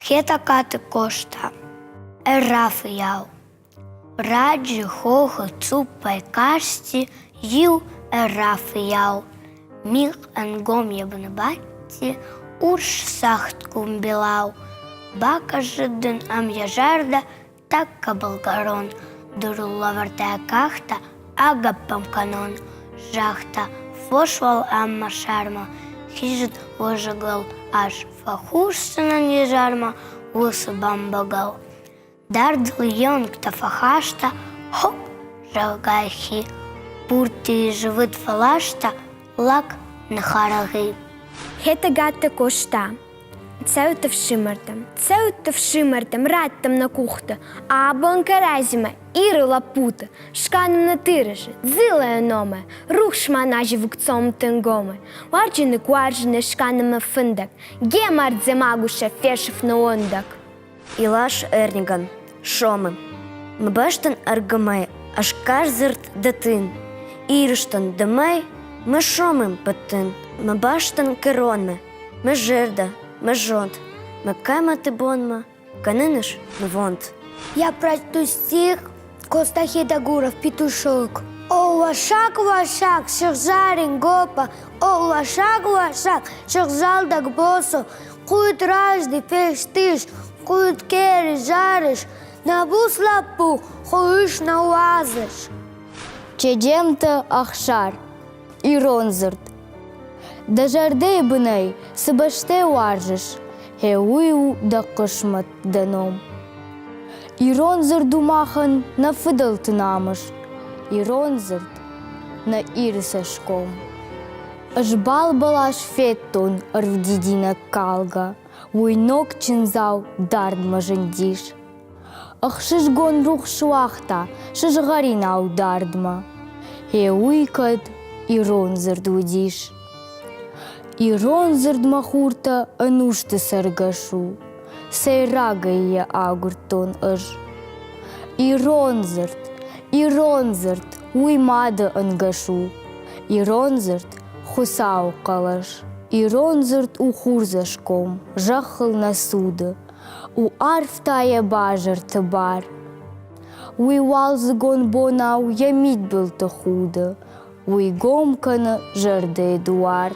Хета каты кошта, эрафы яу. Раджи хохо цупай кашти, ю эрафы яу. Мих энгом ебнабати, урш сахт кумбилау. Бака жидын ам яжарда, так кабалгарон. Дурула вартая кахта, агаппам канон. Жахта фошвал амма шарма, хижит ожигал, аж фахушсынан ежарма, усы бамбагал. Дардл йонг тафахашта, хоп, жалгайхи, пурти живыт фалашта, лак нахараги. Хета гатта кошта. Цеута в шимартам, раттам на кухта, а банкаразима, иры лапута, шканом на тырыжи, зилая нома, рух шманажи вукцом тенгомы, варджины куаржины шканом фындак, гемард замагуша фешев на ондак. Илаш эрниган, шомы, мбаштан аргамай, аж кажзырт датын, ирыштан дамай, мы шомым патын, мбаштан керонме, мы жерда, мы жонт, мы кайматы бонма, каныныш мы вонт. Я прочту стих Коста Хедагуров «Петушок». О, вашак, шахзарин гопа, о, вашак, шахзалдак босо, куют ражды пештиш, куют кери жариш, на буслапу хуиш науазыш. Чедемта ахшар, иронзырт. Дажардей бынай, сыбаште уаржыш, хеуиу да кышмат даном. Иронзырт думахан на фыдал тынамыш, иронзырт на ирсашком. Ажбал балаш феттон арвдидина калга, уйнок чинзау дардма жендиш. Ах шишгон рух шуахта, шишгаринау дардма, хеуикад иронзырт удиш. Иронзырт махурта анушты саргашу, сейрагая агуртон аж. Иронзырт, уймада ангашу, иронзырт хусау калаш. Иронзырт ухурзашком, жахал насуда, у арфтая бажар табар. Уйвал загон бонау ямить был то худо, уйгомкана жарда Эдуар.